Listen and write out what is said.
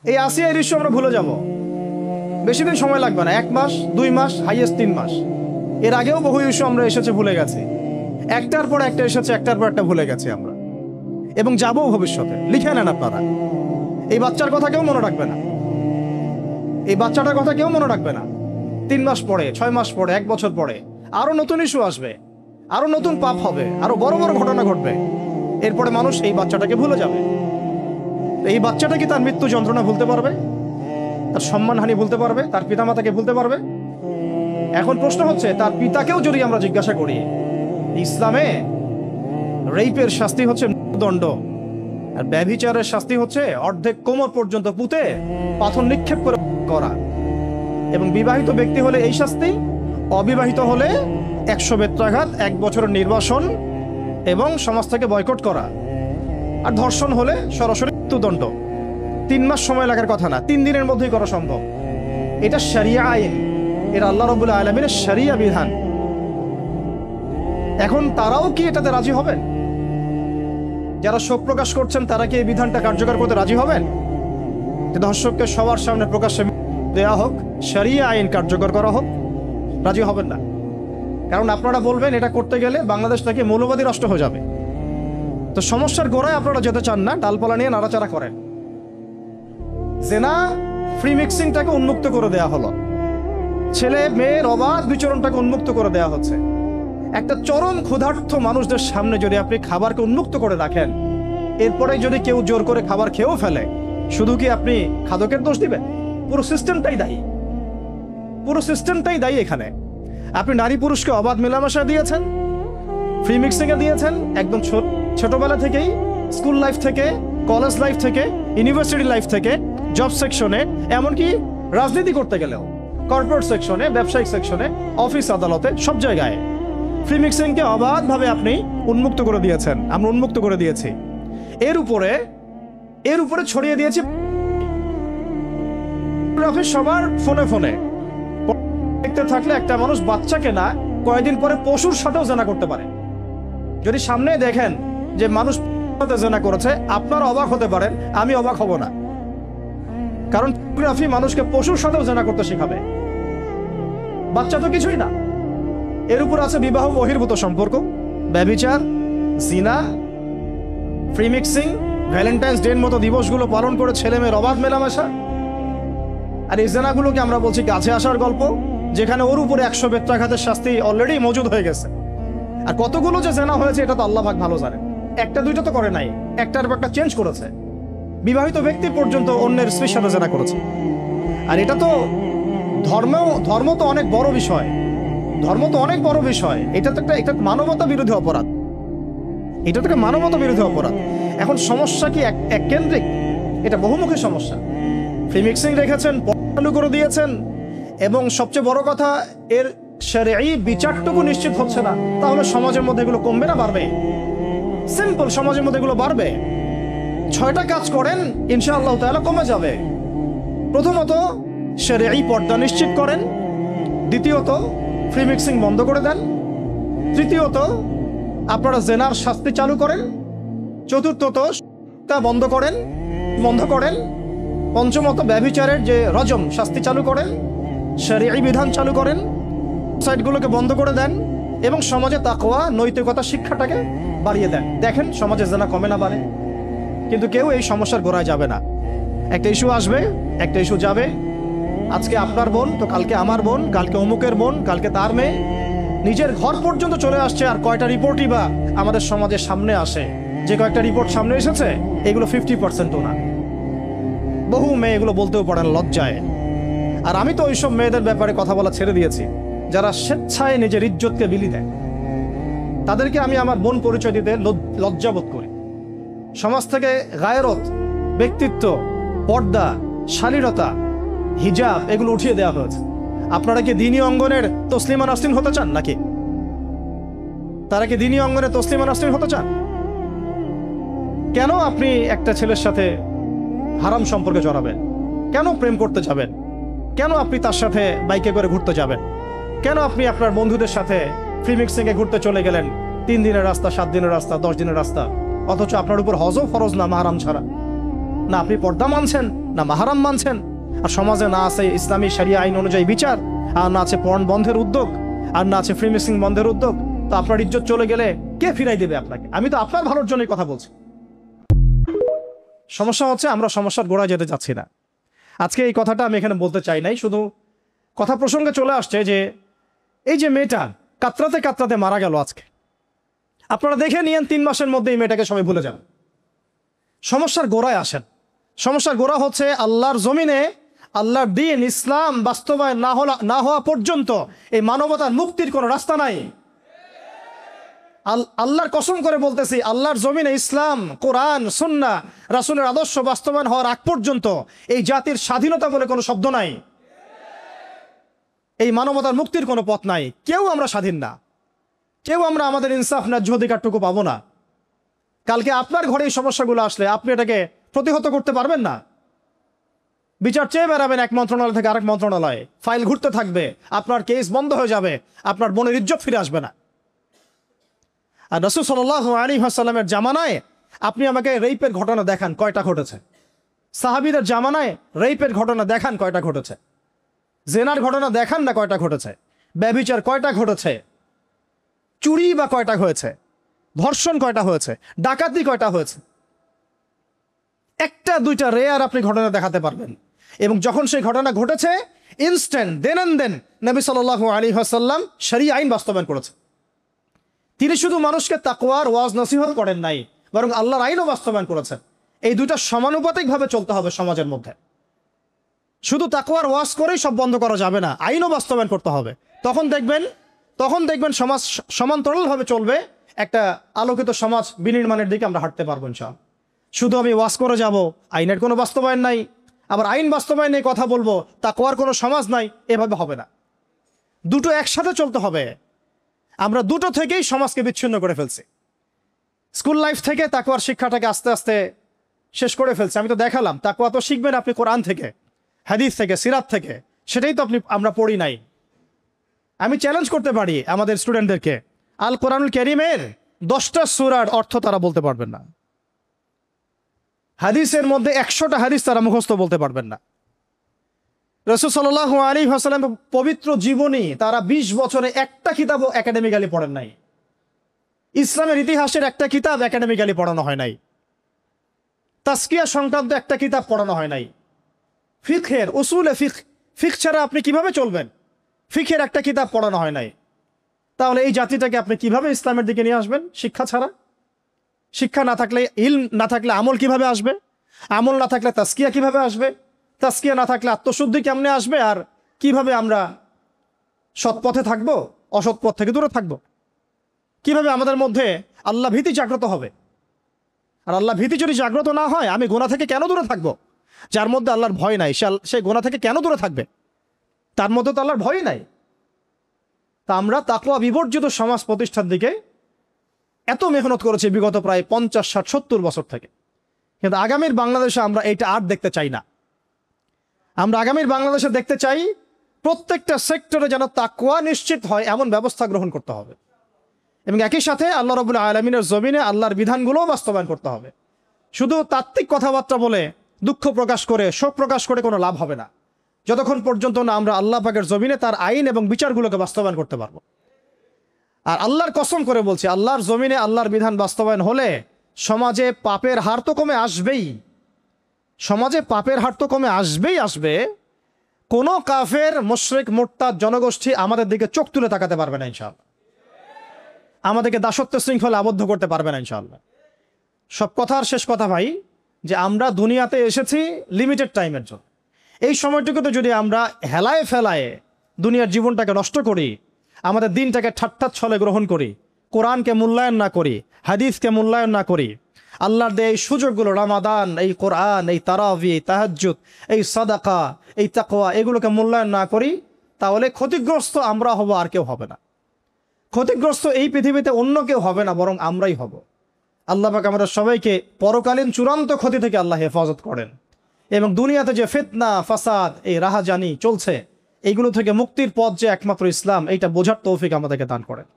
এই আসিয়া এই দৃশ্য আমরা ভুলে যাব, বেশি দিন সময় লাগবে না, 1 মাস 2 মাস, হাইয়েস্ট 3 মাস। এর আগেও বহু ইস্যু আমরা এসেছে ভুলে গেছি, একটার পর একটা এসেছে, একটার পর একটা ভুলে গেছি আমরা, এবং যাবো ভবিষ্যতে। লিখে নেন আপনারা, এই বাচ্চার কথা কেউ মনে রাখবে না, এই বাচ্চাটার কথা কেউ মনে রাখবে না। 3 মাস পরে, 6 মাস পরে, 1 বছর পরে আরো নতুন ইস্যু আসবে, আরো নতুন পাপ হবে, আরো বড় বড় ঘটনা ঘটবে। এরপরে মানুষ এই বাচ্চাটাকে ভুলে যাবে। এই বাচ্চাটা কি তার মৃত্যু যন্ত্রণা ভুলতে পারবে? তার সম্মানহানি ভুলতে পারবে? তার পিতামাতাকে ভুলতে পারবে? এখন প্রশ্ন হচ্ছে, তার পিতাকেও যদি আমরা জিজ্ঞাসা করি, ইসলামে রেপের শাস্তি হচ্ছে মৃত্যুদণ্ড, আর ব্যভিচারের শাস্তি হচ্ছে অর্ধেক কোমর পর্যন্ত পুঁতে পাথর নিক্ষেপ করে করা, এবং বিবাহিত ব্যক্তি হলে এই শাস্তি, অবিবাহিত হলে 100 বেত্রাঘাত, 1 বছরের নির্বাসন এবং সমাজ থেকে বয়কট করা, আর ধর্ষণ হলে সরাসরি মৃত্যুদণ্ড। 3 মাস সময় লাগার কথা না, 3 দিনের মধ্যেই করা সম্ভব। এটা শরিয়া আইন, এটা আল্লাহ রাব্বুল আলামিনের শরিয়া বিধান। এখন তারাও কি এটাতে রাজি হবেন? যারা শোক প্রকাশ করছেন তারা কি এই বিধানটা কার্যকর করতে রাজি হবেন? যে ধর্ষককে সবার সামনে প্রকাশ্যে দেয়া হোক, শরিয়া আইন কার্যকর করা হোক? রাজি হবেন না, কারণ আপনারা বলবেন এটা করতে গেলে বাংলাদেশ নাকি মৌলবাদী রাষ্ট্র হয়ে যাবে। তো সমস্যার গোড়ায় আপনারা যেতে চান না, ডালপালা নিয়ে নাড়াচাড়া করেন। জেনা ফ্রি মিক্সিংটাকে উন্মুক্ত করে দেয়া হলো, ছেলে মেয়ের অবাধ বিচরণটাকে উন্মুক্ত করে দেয়া হচ্ছে। একটা চরম ক্ষুধার্ত মানুষদের সামনে যদি আপনি খাবারকে উন্মুক্ত করে রাখেন, এরপরে যদি কেউ জোর করে খাবার খেয়েও ফেলে, শুধু কি আপনি খাদকের দোষ দিবেন? পুরো সিস্টেমটাই দায়ী, পুরো সিস্টেমটাই দায়ী। এখানে আপনি নারী পুরুষকে অবাধ মেলামেশা দিয়েছেন, ফ্রি মিক্সিংয়ে দিয়েছেন, একদম ছোটবেলা থেকেই, স্কুল লাইফ থেকে, কলেজ লাইফ থেকে, ইউনিভার্সিটি লাইফ থেকে, জব সেকশনে, এমনকি রাজনীতি করতে গেলেও কর্পোরেট সেকশনে, ব্যবসায়িক সেকশনে, অফিস আদালতে, সব জায়গায় ফ্রি মিক্সিংকে অবাধভাবে আপনি উন্মুক্ত করে দিয়েছেন, আমরা উন্মুক্ত করে দিয়েছি। এর উপরে ছড়িয়ে দিয়েছি সবার ফোনে ফোনে। দেখতে থাকলে একটা মানুষ বাচ্চাকে না, কয়েকদিন পরে পশুর সাথেও জেনা করতে পারে। যদি সামনে দেখেন যে মানুষ জেনা করেছে, আপনারা অবাক হতে পারেন, আমি অবাক হব না, কারণ পর্নোগ্রাফি মানুষকে পশুর সাথেও জেনা করতে শেখাবে। বাচ্চা তো কিছুই না, এর উপর আছে বিবাহ বহির্ভূত সম্পর্ক, ব্যভিচার, জিনা, ফ্রি মিক্সিং, ভ্যালেন্টাইন্স ডে মতো দিবসগুলো পালন করে ছেলে মেয়ের অবাধ মেলামেশা। আর এই জেনাগুলোকে আমরা বলছি কাছে আসার গল্প, যেখানে ওর উপরে 100 বেত্রাঘাতের শাস্তি অলরেডি মজুদ হয়ে গেছে। আর কতগুলো যে জেনা হয়েছে এটা তো আল্লাহ পাক ভালো জানে, একটা দুইটা তো করে নাই, একটার পর একটা চেঞ্জ করেছে। বিবাহিত ব্যক্তি পর্যন্ত অন্যের স্ত্রীর সাথে জেনা করেছে। আর এটা তো ধর্ম তো অনেক বড় বিষয়, ধর্ম তো অনেক বড় বিষয়। এটা তো একটা মানবতা বিরোধী অপরাধ, এটা তো একটা মানবতা বিরোধী অপরাধ। এখন সমস্যা কি এক কেন্দ্রিক? এটা বহুমুখী সমস্যা। ফ্রি মিক্সিং রেখেছেন, চালু করে দিয়েছেন, এবং সবচেয়ে বড় কথা, এর শরঈ বিচারটুকু নিশ্চিত হচ্ছে না। তাহলে সমাজের মধ্যে এগুলো কমবে না বাড়বে? সিম্পল, সমাজের মধ্যে এগুলো বাড়বে। 6টা কাজ করেন, ইনশাআল্লাহ তাআলা কমে যাবে। প্রথমত, শরঈ পর্দা নিশ্চিত করেন। দ্বিতীয়ত, ফ্রি মিক্সিং বন্ধ করে দেন। তৃতীয়ত, আপনারা জেনার শাস্তি চালু করেন। চতুর্থত, তা বন্ধ করেন। পঞ্চমত, ব্যভিচারের যে রজম শাস্তি চালু করেন, শরঈ বিধান চালু করেন, সাইটগুলোকে বন্ধ করে দেন, এবং সমাজে তাকওয়া, নৈতিকতা শিক্ষাটাকে বাড়িয়ে দেন। দেখেন সমাজে জেনা কমে না বাড়ে। কিন্তু কেউ এই সমস্যার গোড়ায় যাবে না। একটা ইস্যু আসবে, একটা ইস্যু যাবে। আজকে আপনার বোন তো কালকে আমার বোন, কালকে অমুকের বোন, কালকে তার মেয়ে, নিজের ঘর পর্যন্ত চলে আসছে। আর কয়টা রিপোর্টই বা আমাদের সমাজের সামনে আসে? যে কয়েকটা রিপোর্ট সামনে এসেছে, এগুলো 50%ও না। বহু মেয়ে এগুলো বলতেও পারে না লজ্জায়। আর আমি তো ওইসব মেয়েদের ব্যাপারে কথা বলা ছেড়ে দিয়েছি, যারা স্বেচ্ছায় নিজের ইজ্জতকে বিলি দেয়। তাদেরকে আমি আমার বোন পরিচয় দিতে লজ্জাবোধ করি। সমাজ থেকে গায়রত, ব্যক্তিত্ব, পর্দা, শালীনতা, হিজাব এগুলো উঠিয়ে দেওয়া হয়েছে। আপনারা কি দ্বীনি অঙ্গনের তসলিমা নাসরিন হতে চান নাকি? তারা কি দ্বীনি অঙ্গনে তসলিমা নাসরিন হতে চান? কেন আপনি একটা ছেলের সাথে হারাম সম্পর্কে জড়াবেন? কেন প্রেম করতে যাবেন? কেন আপনি তার সাথে বাইকে করে ঘুরতে যাবেন? কেন আপনি আপনার বন্ধুদের সাথে ফ্রি মিক্সিংয়ে ঘুরতে চলে গেলেন? 3 দিনের রাস্তা, 7 দিনের রাস্তা, 10 দিনের রাস্তা, অথচ আপনার উপর হজও ফরজ না মাহরাম ছাড়া। না আপনি পর্দা মানছেন, না মাহারাম মানছেন। আর সমাজে না আছে ইসলামী শরিয়া আইন অনুযায়ী বিচার, আর না আছে পর্ন বন্ধের উদ্যোগ, আর না আছে ফ্রি মিক্সিং বন্ধের উদ্যোগ। তো আপনার ইজ্জত চলে গেলে কে ফিরাই দেবে আপনাকে? আমি তো আপনার ভালোর জন্যই কথা বলছি। সমস্যা হচ্ছে আমরা সমস্যার গোড়ায় যেতে চাচ্ছি না। আজকে এই কথাটা আমি এখানে বলতে চাই নাই, শুধু কথা প্রসঙ্গে চলে আসছে যে এই যে মেয়েটা কাতরাতে কাতরাতে মারা গেল আজকে, আপনারা দেখে নিয়েন 3 মাসের মধ্যে এই মেয়েটাকে সবাই ভুলে যান। সমস্যার গোড়ায় আসেন। সমস্যার গোড়া হচ্ছে আল্লাহর জমিনে আল্লাহর দ্বীন ইসলাম বাস্তবায়ন না হওয়া পর্যন্ত এই মানবতার মুক্তির কোনো রাস্তা নাই। আল্লাহর কসম করে বলতেছি, আল্লাহর জমিনে ইসলাম, কোরআন, সুন্নাহ, রাসূলের আদর্শ বাস্তবায়ন হওয়ার আগ পর্যন্ত এই জাতির স্বাধীনতা বলে কোনো শব্দ নাই। এই মানবতার মুক্তির কোনো পথ নাই। কেউ আমরা স্বাধীন না, কেউ আমরা আমাদের ইনসাফ ন্যায্য অধিকারটুকু পাবো না। কালকে আপনার ঘরে এই সমস্যাগুলো আসলে আপনি এটাকে প্রতিহত করতে পারবেন না। বিচার চেয়ে বেড়াবেন এক মন্ত্রণালয় থেকে আরেক মন্ত্রণালয়ে, ফাইল ঘুরতে থাকবে, আপনার কেস বন্ধ হয়ে যাবে, আপনার বোনের ইজ্জত ফিরে আসবে না। আর রাসূল সাল্লাল্লাহু আলাইহি ওয়াসাল্লামের জামানায় আপনি আমাকে রেপের ঘটনা দেখান কয়টা ঘটেছে? সাহাবীদের জামানায় রেপের ঘটনা দেখান কয়টা ঘটেছে? জেনার ঘটনা দেখান না কয়টা ঘটেছে? ব্যভিচার কয়টা ঘটেছে? চুরি বা কয়টা হয়েছে? ধর্ষণ কয়টা হয়েছে? ডাকাতি কয়টা হয়েছে? একটা দুইটা রেয়ার আপনি ঘটনা দেখাতে পারবেন। এবং যখন সেই ঘটনা ঘটেছে ইনস্ট্যান্ট দেন এন্ড দেন নবী সাল্লাল্লাহু আলাইহি ওয়াসাল্লাম শরীয়ত আইন বাস্তবায়ন করেছে। তিনি শুধু মানুষকে তাকওয়ার ওয়াজ নসিহত করেন নাই, বরং আল্লাহর আইনও বাস্তবায়ন করেছেন। এই দুইটা সমানুপাতিকভাবে চলতে হবে সমাজের মধ্যে। শুধু তাকওয়ার ওয়াজ করেই সব বন্ধ করা যাবে না, আইনও বাস্তবায়ন করতে হবে। তখন দেখবেন সমাজ সমান্তরালভাবে চলবে, একটা আলোকিত সমাজ বিনির্মাণের দিকে আমরা হাঁটতে পারবো ইনশাআল্লাহ। শুধু আমি ওয়াজ করে যাব, আইনের কোনো বাস্তবায়ন নাই, আবার আইন বাস্তবায়ন নিয়ে কথা বলবো, তাকওয়ার কোনো সমাজ নাই, এভাবে হবে না। দুটো একসাথে চলতে হবে। আমরা দুটো থেকেই সমাজকে বিচ্ছিন্ন করে ফেলছি। স্কুল লাইফ থেকে তাকওয়ার শিক্ষাটাকে আস্তে আস্তে শেষ করে ফেলছি। আমি তো দেখালাম তাকওয়া তো শিখবেন আপনি কোরআন থেকে, হাদিস থেকে, সিরাত থেকে, সেটাই তো আমরা পড়ি নাই। আমি চ্যালেঞ্জ করতে পারি আমাদের স্টুডেন্টদেরকে, আল কোরআনুল কারীমের 10টা সূরার অর্থ তারা বলতে পারবেন না। হাদিসের মধ্যে 100টা হাদিস তারা মুখস্থ বলতে পারবেন না। রাসূল সাল্লাল্লাহু আলাইহি ওয়াসাল্লাম পবিত্র জীবনী তারা 20 বছরে একটা কিতাবও একাডেমিক্যালি পড়েন নাই। ইসলামের ইতিহাসের একটা কিতাব একাডেমিক্যালি পড়ানো হয় নাই। তাজকিয়া সংক্রান্ত একটা কিতাব পড়ানো হয় নাই। ফিকহের উসুলে ফিক ছাড়া আপনি কিভাবে চলবেন? ফিকহের একটা কিতাব পড়ানো হয় নাই। তাহলে এই জাতিটাকে আপনি কিভাবে ইসলামের দিকে নিয়ে আসবেন? শিক্ষা ছাড়া। শিক্ষা না থাকলে, ইলম না থাকলে আমল কিভাবে আসবে? আমল না থাকলে তাজকিয়া কিভাবে আসবে? তাজকিয়া না থাকলে আত্মশুদ্ধি কেমনে আসবে? আর কিভাবে আমরা সৎ পথে থাকবো, অসৎ পথ থেকে দূরে থাকবো? কিভাবে আমাদের মধ্যে আল্লাহ ভীতি জাগ্রত হবে? আর আল্লাহ ভীতি যদি জাগ্রত না হয়, আমি গুনাহ থেকে কেন দূরে থাকবো? যার মধ্যে আল্লাহর ভয় নাই সে গুনাহ থেকে কেন দূরে থাকবে? তার মধ্যে তো আল্লাহর ভয় নাই। তা আমরা তাকওয়া বিবর্জিত সমাজ প্রতিষ্ঠার দিকে এত মেহনত করেছি বিগত প্রায় 50, 60, 70 বছর থেকে। কিন্তু আগামীর বাংলাদেশে আমরা এইটা আর দেখতে চাই না। আমরা আগামীর বাংলাদেশে দেখতে চাই প্রত্যেকটা সেক্টরে যেন তাকওয়া নিশ্চিত হয় এমন ব্যবস্থা গ্রহণ করতে হবে, এবং একই সাথে আল্লাহ রাব্বুল আলামিনের জমিনে আল্লাহর বিধানগুলোও বাস্তবায়ন করতে হবে। শুধু তাত্ত্বিক কথাবার্তা বলে, দুঃখ প্রকাশ করে, শোক প্রকাশ করে কোনো লাভ হবে না, যতক্ষণ পর্যন্ত না আমরা আল্লাহ পাকের জমিনে তার আইন এবং বিচারগুলোকে বাস্তবায়ন করতে পারবো। আর আল্লাহর কসম করে বলছি, আল্লাহর জমিনে আল্লাহর বিধান বাস্তবায়ন হলে সমাজে পাপের হার তো কমে আসবেই। সমাজে পাপের হার তো কমে আসবে। কোনো কাফের, মুশরিক, মুরতাদ জনগোষ্ঠী আমাদের দিকে চোখ তুলে তাকাতে পারবে না ইনশাআল্লাহ। আমাদেরকে দাসত্ব শৃঙ্খলে আবদ্ধ করতে পারবে না ইনশাআল্লাহ। সব কথার শেষ কথা ভাই, যে আমরা দুনিয়াতে এসেছি লিমিটেড টাইমের জন্য। এই সময়টুকুতে যদি আমরা হেলায় ফেলায় দুনিয়ার জীবনটাকে নষ্ট করি, আমাদের দিনটাকে ঠাট্টা ছলে গ্রহণ করি, কোরআনকে মূল্যায়ন না করি, হাদিসকে মূল্যায়ন না করি, আল্লাহর দেয় এই সুযোগগুলো, রমাদান, এই কোরআন, এই তারাবি, এই তাহাজ্জুদ, এই সাদাকা, এই তাকওয়া, এগুলোকে মূল্যায়ন না করি, তাহলে ক্ষতিগ্রস্ত আমরা হব, আর কেউ হবে না। ক্ষতিগ্রস্ত এই পৃথিবীতে অন্য কেউ হবে না, বরং আমরাই হব। আল্লাহ পাক আমাদের সবাইকে পরকালীন চূড়ান্ত ক্ষতি থেকে আল্লাহ হেফাজত করেন, এবং দুনিয়াতে যে ফিতনা, ফাসাদ, এই রাহাজানি চলছে, এইগুলো থেকে মুক্তির পথ যে একমাত্র ইসলাম, এইটা বোঝার তৌফিক আমাদেরকে দান করেন।